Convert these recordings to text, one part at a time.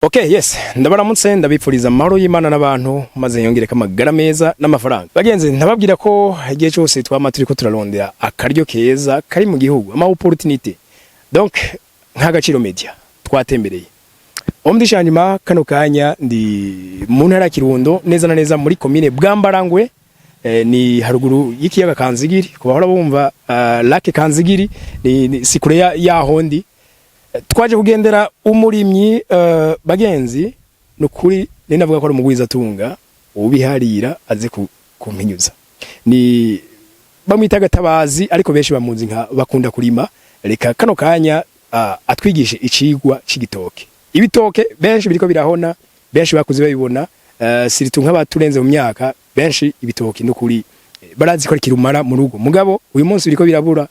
Okay, yes. Ndabaramutse ndabipfuriza amahoro y'Imana n'abantu maze yongereka amagara meza n'amafaranga. Bagenzi ntababwira ko igihe cyose twama turiko turarondera akaryo keza kari mu gihugu, ama opportunity. Donc nk'Agaciro Media twatembereye. Omdishanyima kano kanya ndi mu ntara ya Kirundo neza na neza muri commune Bwambarangwe, ni haruguru y'ikiyaga Kanzigiri, kubahora bumva lake Kanzigiri ni sikure ya hondi. Twaje kugendera umurimyi bagenzi nukuri ninavuga ko ari umugwiza tunga ubiharira aze kumpinyuza ni bamwita Gatabazi ariko benshi bamuzi nka bakunda kurima. Reka kano kanya atwigishe icigwa c'igitoke. Ibitoke benshi biriko birahona, benshi bakuze babibona, siritu nk'abaturenze mu myaka benshi ibitoke nukuri barazi ko kirumara mu rugo. Mugabo uyu munsi biriko birabura,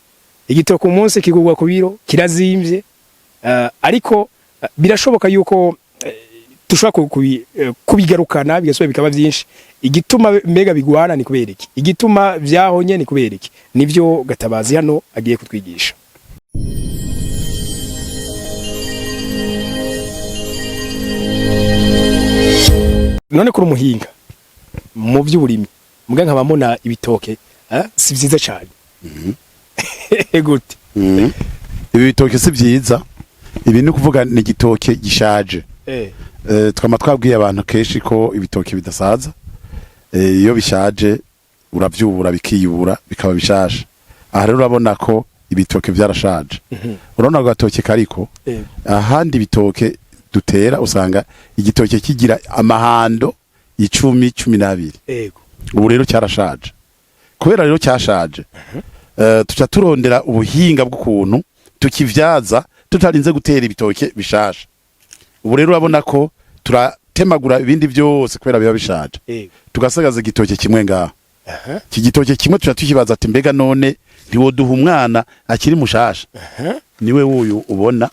igitoke umunsi kigurwa ku biro kirazimvye. Ariko birashoboka yuko tushobora kubigarukana bigasubira bikaba byinshi. Igituma mbega bigwana ni kubereki, igituma vyahonye ni kubereki, nivyo Gatabazi hano agiye kutwigisha. None kuri umuhinga mu by'uburimi muga nkabamona ibitoke si vyiza cyane. Gute? Ibi bitoke si vyiza. Ibi ni kuvuga ni igitoke gishaje. Twama twabwiye abantu keshi ko ibitoke bidasaza. Iyo bishaje uravyubura bikiyubura bikaba bishasha. Aha rero urabona ko ibitoke byarashaje. Urabona gatoke kariko ahandi ibitoke dutera usanga igitoke kigira amahando 10-12. Yego. Ubu rero cyarashaje. Kubera rero cyashaje. Tuca turondera ubuhinga bw'ukuntu tukivyaza tutarinze gutera ibitoke bishasha. Ubu rero urabona ko turatemagura ibindi byose kubera biba bishaje. Tugasagaza igitoke kimwe ngaha. Iki gitoke kimwe tukibaza ati mbega none ntiwoduha umwana akiri mushasha. Niwe wuyu ubona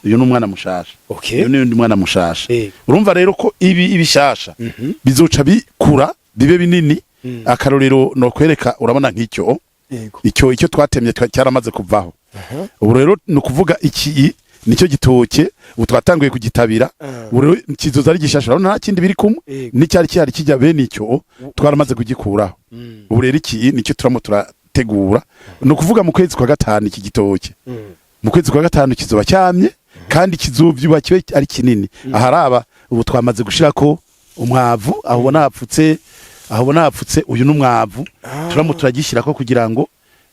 uyu n'umwana mushasha. Uyu n'undi mwana mushasha. Urumva rero ko ibi ibishasha bizoca bikura bibe binini. Akarorero no kwereka urabona nk'icyo icyo twatemye cyaramaze kuvaho. Ubu rero nukuvuga iki nicyo gitoke utwatanguye kugitabira. Ubu rero kizoza ari gishasha urabona nta kindi biri kumwe n'icyari kijya bene icyo twaramaze kugikuraho. Ubu rero iki nicyo turamo turategura nukuvuga mu kwezi kwa gatanu iki gitoke. Mu kwezi kwa gatanu kizoba cyamye kandi kizovyuba kibe ari kinini. Aharaba ubu twamaze gushirako umwavu aho bona hapfutse uyu n'umwavu turamo turagishirako kugira ngo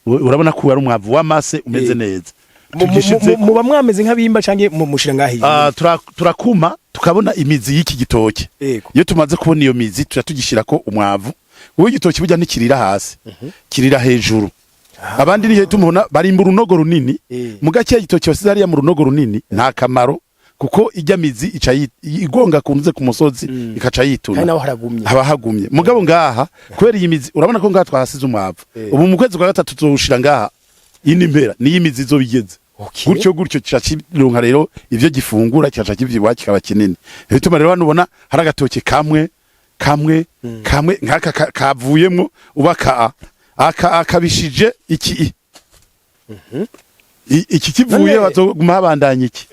urabona ko ari umwavu w'amase umeze neza. Muba mwameze nk'abimba canke mushira ngahi? Turakuma tukabona imizi y'iki gitoke. Iyo tumaze kubona iyo mizi tugishirako umwavu. Uwo gitoke burya nikirira hasi kirira hejuru. Abandi nihe tumubona bari mu runogo runini. Mugake gitoke wasize ari ya mu runogo runini nta kamaro kuko ijya mizi ica igonga kunze ku musozi ikaca yituna. Naho haragumye. Haba hagumye. Mugabo ngaha kwera iyi mizi urabona ko ngaha twahasize umwavu. Ubu mu kwezi kwa gatatu tuzoshira ngaha ini mpera ni imizi zo bigeze. Gutyo cyacironka rero ivyo gifungura cyaca kivyibwa kikaba kinini. Bituma rero banubona hari agatoke kamwe nkaka kavuyemwo ubaka akabishije iki iki kivuye bazoguma habandanye iki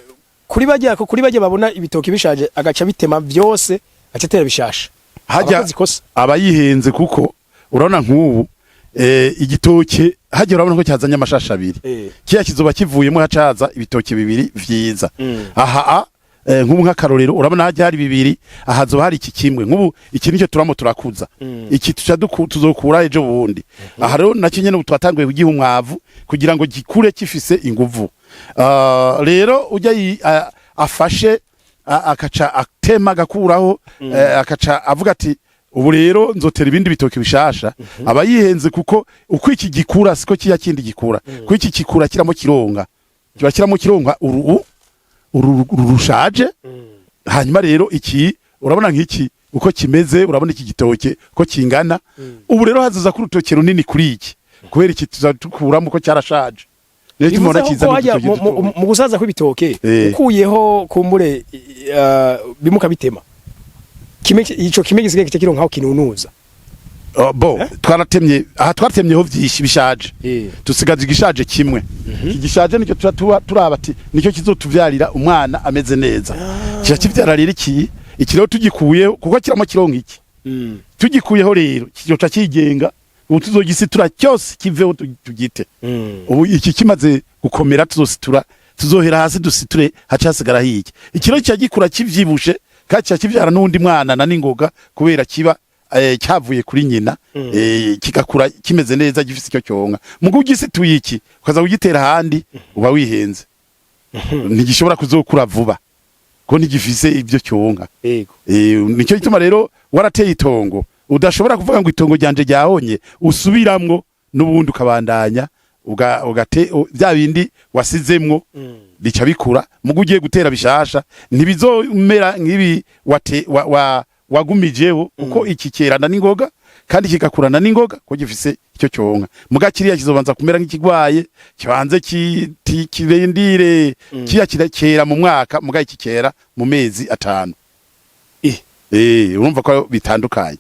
kuri bajya babona ibitoki bishaje agaca bitema byose acatera bishasha. Hajya abayihenze kuko urabona nk'ubu igitoke hajya urabona ko cyazanye amashasha abiri. Kiya kizoba kivuyemo hacaza ibitoki bibiri vyiza. Aha nk'ubu nk'akarorero urabona hajya hari bibiri ahazo hari iki kimwe nk'ubu iki nicyo turamo turakuza. Iki tuzokura ejo bundi. Aha rero nacyo nyene twatanguye kugiha umwavu kugira ngo gikure kifise inguvu. Rero ujya afashe akaca atema gakuraho akaca avuga ati ubu rero nzotera ibindi bitoki bishasha. Abayihenze kuko uko iki gikura siko kiya kindi gikura. Ko iki gikura kiramo kironga. Kiba kiramo kironga urushaje. Hanyuma rero iki urabona nk'iki uko kimeze urabona iki gitoke ko kingana. Ubu rero hazaza ku rutoke runini kuri iki kubera iki tuzadukuramo ko cyarashaje. Rero tumona kiza mu gusaza kw'ibitoke ukuyeho kumbure bimuka bitema. Ico kimwe gisigaye kironka aho kinunuza. bo twaratemyeho vyinshi bishaje tusigaje igishaje kimwe igishaje nicyo turaba ati nicyo kizotuvyarira umwana ameze neza kiya kivyara rero iki rero tugikuyeho kuko kiramo kironka iki tugikuyeho rero kijoca kigenga ubu tuzogisitura cyose kiveho tugite ubu iki kimaze gukomera tuzositura tuzohera hasi dusiture hacasigara hiki ikiro cyagikura kivyibushe kaca kivyara n'undi mwana na ningoga kubera kiba cyavuye kuri nyina kigakura kimeze neza gifise icyo cyonka mugo ugisituye iki ukaza ugitera handi uba wihenze ntigishobora kuzokura vuba ko ntigifise ibyo cyonka nicyo gituma rero warateye itongo udashobora kuvuga ngo itongo ryanje ryahonye usubiramwo n'ubundi ukabandanya ugate bya bindi wasizemwo bica bikura mugo ugiye gutera bishasha ntibizomera nkibi wagumijeho uko iki kerana n'ingoga kandi kigakurana n'ingoga ko gifise icyo cyonka muga kiriya kizobanza kumera nk'ikigwaye kibanze kirendire kiya kirakera mu mwaka muga ikikera mu mezi 5 urumva ko bitandukanye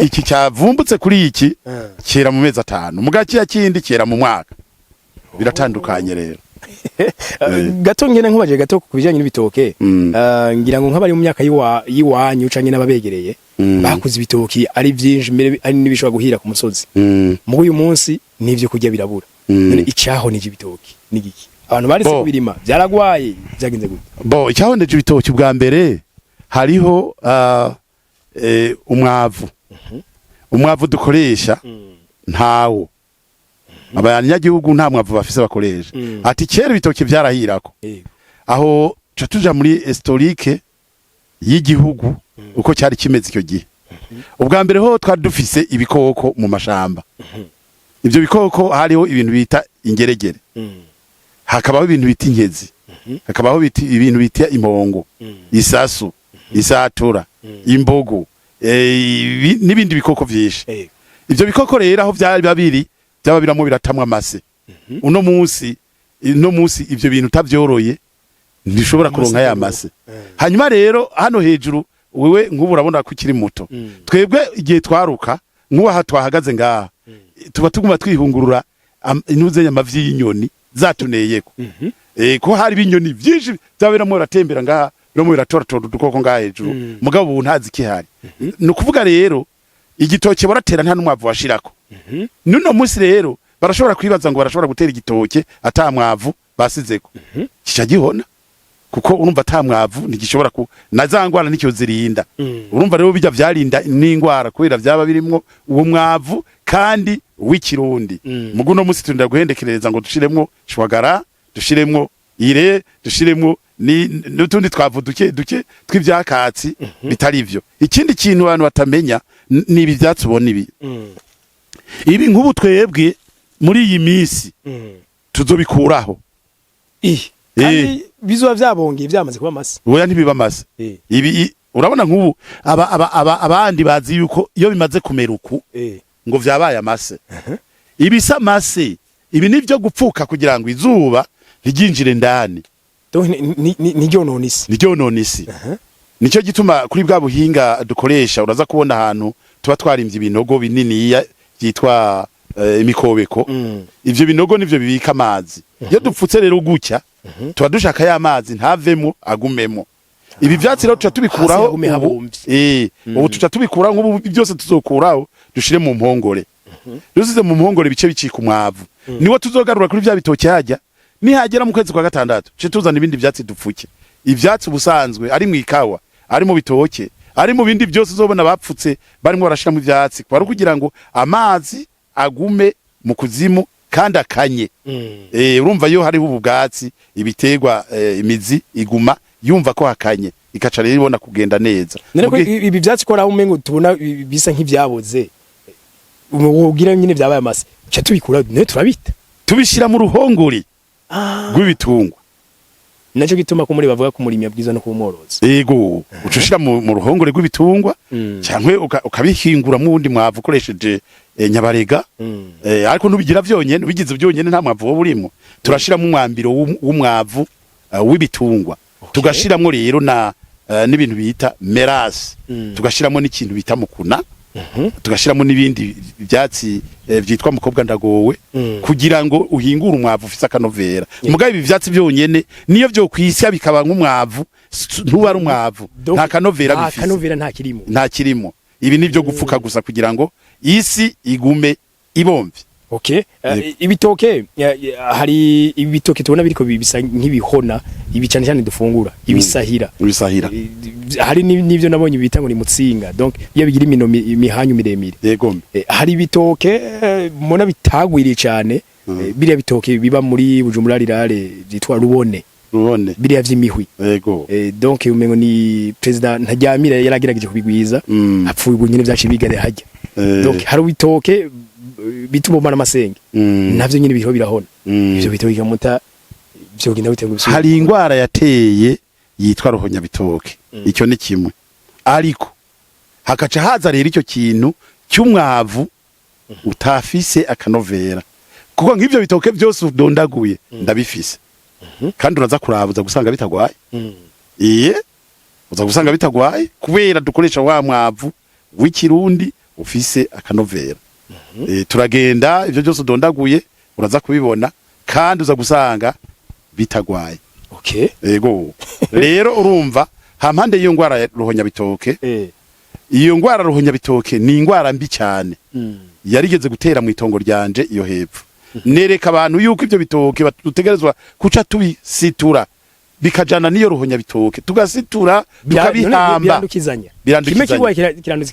iki cyavumbutse kuri iki kera mu mezi 5 muga kiya kindi kera mu mwaka biratandukanye rero gato ngene nkubaje gato kubijanye n'ibitoke ngira ngo nk'abari mu myaka yiwanyu canke n'ababegereye bakuze ibitoki ari byinshi mbere ari nibishobora guhira ku musozi mu uyu munsi nivyo kurya birabura none icyaho nije ibitoki nigiki abantu bari se kubirima byaragwaye byagenze gute bo icyaho nije ibitoki bwa mbere hariho umwavu dukoresha ntawo abanyagihugu nta mwavu bafise bakoresha ati kera ibitoki byarahirako aho tuja muri historique y'igihugu uko cyari kimeze icyo gihe ubwa mbere ho twari dufise ibikoko mu mashamba ibyo bikoko hariho ibintu bita ingeregere hakabaho ibintu bita inkezi hakabaho ibintu bita impongo isasu isatura imbogo n'ibindi bikoko vyinshi ibyo bikoko rero aho byari babiri byababiramo biratamwa amase uno munsi ibyo bintu tavyoroye ntishobora kuronka ya mase hanyuma rero hano hejuru wewe nk'ubu urabona ko ukiri muto twebwe igihe twaruka nk'uwaha twahagaze ngaha tuba tuguma twihungurura intuze y'amavyi y'inyoni zatuneyeko ko hari binyoni byinshi byabiramo biratembera ngaha biramo biratora udukoko ngaha hejuru mugabo ubu ntazi kihari no kuvuga rero igitoke baratera nta n'umwavu washirako nuno munsi rero barashobora kwibaza ngo barashobora gutera igitoke atamwavu basizeko kica gihona kuko urumva atamwavu ntigishobora nazangwana nicyo zirinda urumva rero bijya vyarinda n'ingwara kubera byaba birimwo uwo mwavu kandi w'ikirundi mugo no munsi turindira guhendekereza ngo dushiremwo shwagara dushiremwo ire dushiremwo n'utundi twavu duke tw'ivyakatsi bitari ivyo ikindi kintu abantu batamenya ni ibi byatubona ibi nk'ubu twebwe muri iyi minsi tuzobikuraho kandi bizoba vyabongeye byamaze kuba mase oya ntibiba mase ibi urabona nk'ubu abandi bazi yuko iyo bimaze kumera uku ngo vyabaye amase ibisa mase ibi nivyo gupfuka kugira ngo izuba ryinjire ndani nijyononisi nicyo gituma kuri bwa buhinga dukoresha uraza kubona ahantu tuba twarimvye ibinogo binini byitwa imikobeko ivyo binogo nivyo bibika amazi iyo dupfutse rero gutya tuba dushaka ya mazi ntavemo agumemo ibi vyatsi rero tuca tubikuraho ubu tuca tubikuraho nk'ubu byose tuzokuraho dushire mu mpongore dusize mu mpongore bice bicika umwavu niwo tuzogarura kuri vya bitoke hajya nihagera mu kwezi kwa 6 cyo tuzana ibindi vyatsi dupfuke ivyatsi busanzwe ari mu ikawa ari mu bitoke ari mu bindi byose uzobona bapfutse barimo barashira mu vyatsi kwari kugira ngo amazi agume mu kuzimu kandi akanye urumva yo hariho ubugatsi ibitegwa imizi iguma yumva ko hakanye ikaca rero ibona kugenda neza ibi vyatsi ko raho umengo tubona bisa nk'ivyaboze ugira nyine vyabaye amase cyo tubikura ne turabita tubishira mu ruhongori rw'ibitungwa naco gituma ko muri bavuga ko muri bwiza no kumworoza yego ucushira mu ruhongore rw'ibitungwa cyangwe ukabihingura mu wundi mwavu ukoresheje nyabarega ariko nubigira vyonyene bigize vyonyene nta mwavu wo burimo turashira mu mwambiro w'umwavu w'ibitungwa tugashiramwo rero n'ibintu bita merasi tugashiramo n'ikintu bita mukuna tugashiramo n'ibindi byatsi byitwa mukobwa ndagowe kugira ngo uhingure umwavu ufise akanovera mugabe ibi byatsi byonyene niyo byo kwisya bikaba nk'umwavu ntuba ari umwavu nta kanovera bifise akanovera nta kirimo ibi nivyo gupfuka gusa kugira ngo isi igume ibomvye. Okay. Ibitoke hari ibitoke tubona biriko bisa nk'ibihona ibicane cyane dufungura ibisahira hari n'ivyo nabonye bita ngo ni mutsinga donc iyo bigira imihanyu miremire yego hari ibitoke mona bitagwiriye cyane biriya bitoke biba muri Bujumbura rirare byitwa rubone biriya vy'imihwi yego donc umengo ni president Ntajyamira yaragerageje kubigwiza apfuye ubunyene vyaci bigare hajya donc hari ibitoke bituma amasenge navyo nyine biriho birahona ivyo bitoke gamuta byo genda bitengo hari ingwara yateye yitwa ruhonya bitoke icyo ni kimwe ariko hakaca haza rero icyo kintu cy'umwavu utafise akanovera kuko nk'ivyo bitoke byose udondaguye ndabifise kandi uraza kurabuza gusanga bitagwaye uza gusanga bitagwaye kubera dukoresha wa mwavu w'ikirundi ufise akanovera turagenda ivyo byose udondaguye uraza kubibona kandi uza gusanga bitagwaye. Okay. Yego. Rero urumva hampande iyo ngwara ruhonya bitoke. Iyo ngwara ruhonya bitoke ni ingwara mbi cyane. Yarigeze gutera mu itongo ryanje iyo hepfo. Nereka abantu yuko ivyo bitoke batutegerezwa kuca tubisitura bikajana niyo ruhonya bitoke tugasitura tukabihamba birandukizanya.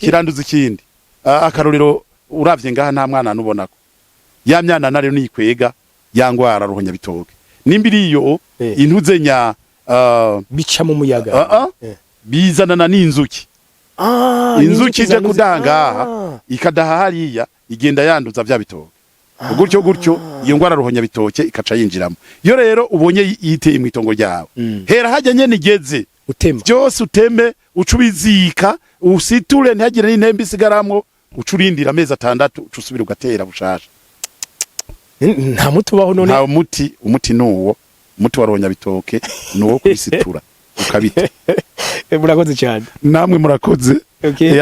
Kiranduza ikindi. Akarorero uravye ngaha nta mwana nubonako ya myana nare nikwega ya ngwara ruhonya bitoke nimbiri iyo intuzenya bica mu muyaga bizanana n'inzuki inzuki je kudangaha ikadaha hariya igenda yanduza vya bitoke gutyo iyo ngwara ruhonya bitoke ikaca yinjiramo yo rero ubonye yiteye mu itongo ryawe hera hajya nyene igeze byose uteme ucubizika usiture ntihagire n'intembe isigaramwo ucurindira amezi 6 ucusubira ugatera bushasha nta muti ubaho none nta umuti nuwo umuti waronya bitoke nuwo kwisitura ukabita murakoze cyane namwe murakoze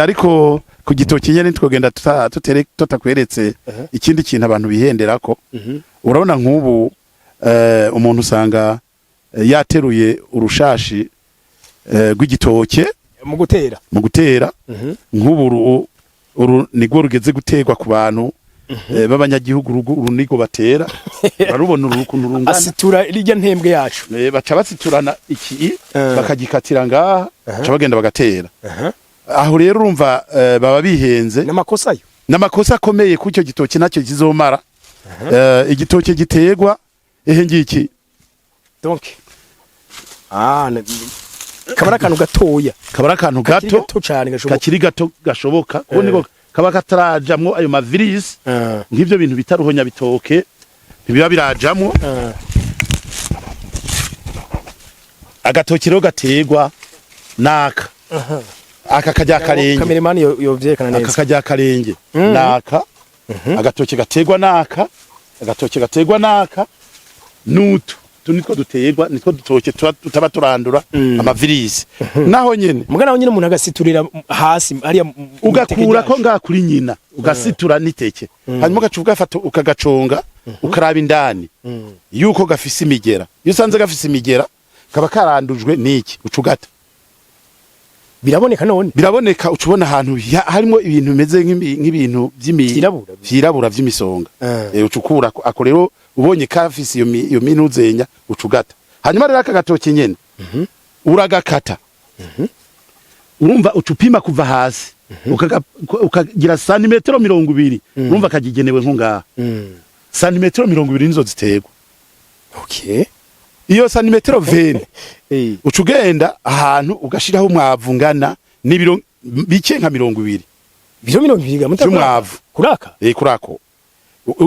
ariko ku gitoke nyene twogenda tutakweretse ikindi kintu abantu bihenderako urabona nk'ubu umuntu usanga yateruye urushashi rw'igitoke mu gutera nk'ubu uru nigwo rugeze guterwa ku bantu b'abanyagihugu urunigo batera barubona urukuntu rungana asitura irya ntembwe yacu baca basiturana iki bakagikatira ngaha baca bagenda bagatera aho rero urumva baba bihenze n'amakosa akomeye kucyo gitoke nacyo kizomara igitoke giterwa ngiki donc kabara akantu gatoya kakiri gato gashoboka kuko niko kaba katarajamwo ayo mavirisi nk'ivyo bintu bitaruhonya bitoke ntibiba birajamwo agatokiro gategwa naka aka kajya karenge kameramani yovyerekana neza aka kajya karenge naka agatoki gategwa naka agatoki gategwa naka nutu tunitwo dutegwa nitwo dutoke tutaba turandura amavirisi naho nyene mugana nyene umuntu agasiturira hasi ari ugakura ko ngakuri nyina ugasitura niteke hanyuma ugacuvuga fata ukagaconga ukaraba indani yuko gafise imigera iyo sanze gafise imigera kaba karandujwe niki ucugata biraboneka ucubona ahantu harimo ibintu bimeze nk'ibintu vyirabura vy'imisonga ucukura ako rero ubonye kafisi iyo minuzenya ucugata hanyuma rero akagatoke nyene uragakata urumva ucupima kuva hasi ukagira santimetero 20 urumva kagigenewe nko ngaha santimetero 20 nizo ziterwa okay iyo santimetero 20 ucugenda ahantu ugashiraho umwavu ngana n'ibiro bike nka 20 biro 20 mutavu kuraka kurako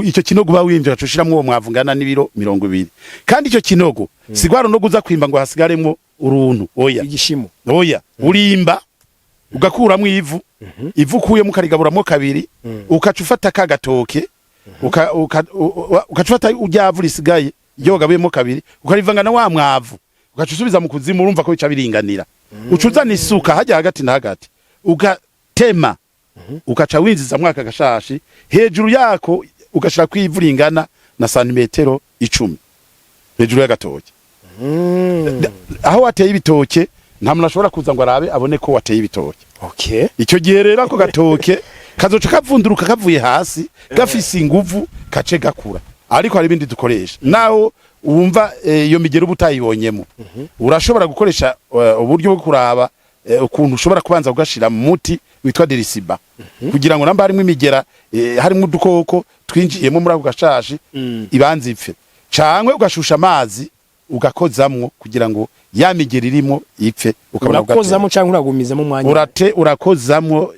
icyo kinogo bawinjira cushiramwe uwo mwavu ngana n'ibiro 20 kandi icyo kinogo sigwaro no guza kwimba ngo hasigaremwo uruntu oya igishimo oya urimba ugakuramwe ivu kuye mukarigaburamwo kabiri ukacufata kagatoke ukacufata ujyavu risigaye iyo gabuyemo kabiri ukarivanga na wa mwavu ugacusubiza mu kuzimu urumva ko bica biringanira ucuzana isuka hajya hagati na hagati ugatema ukaca winjiza mwaka gashashi hejuru yako ugashira kwivu ringana na santimetero 10 hejuru y'agatoke. Aho wateye ibitoke nta muntu ashobora kuza ngo arabe abone ko wateye ibitoke. Okay. Icyo gihe rero ako gatoke kazoca kavunduruka kavuye hasi gafise inguvu kace gakura. Ariko hari ibindi dukoresha. Naho wumva iyo migero ubutayibonyemo. Urashobora gukoresha uburyo bwo kuraba ukuntu ushobora kubanza ugashira mu muti witwa derisiba kugira ngo namba harimo imigera harimo udukoko twinjiyemo muri ako gashashi ibanze ipfe. Cangwe ugashusha amazi ugakozamwo kugira ngo ya migeri irimo ipfe urakozamwo canke uragumizamo umwanya urakozamwo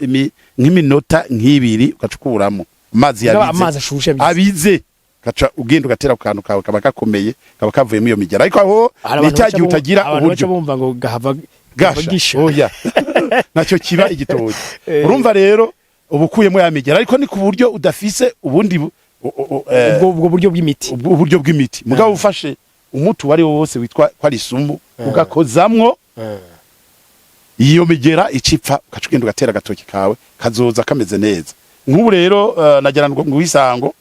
nk'iminota nk'ibiri ugacukuramo amazi ashushe abize gaca ugenda ugatera ku kantu kawe kaba gakomeye kaba kavuyemo iyo migera ariko aho n'icyagiye utagira uburyo bumva ngo gahava gasha oya nacyo kiba igitoki urumva rero ubukuyemo ya migera ariko ni ku buryo udafise ubundi ubwo buryo bw'imiti mugabo ufashe umutu wari wose witwa kwari sumu ugakozamwo iyo migera icipfa ukacugenda ugatera gatoki kawe kazoza kameze neza. Nk'ubu rero nagira ngo wisango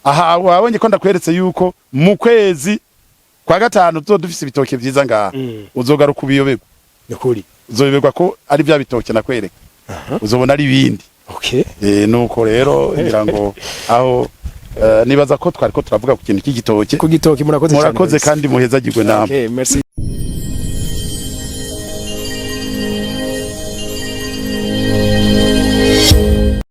aha wabonye ko ndakweretse yuko mu kwezi kwa gatanu dufise ibitoke byiza ngaha uzogaruka ubiyoberwa nikuri uzoyoberwa ko ari bya bitoke nakwereka uzobona ari bindi. Okay. Nuko rero ngira ngo aho nibaza ko twari ko turavuga ku kintu cy'igitoke murakoze kandi muhezagirwe namwe. Okay, merci.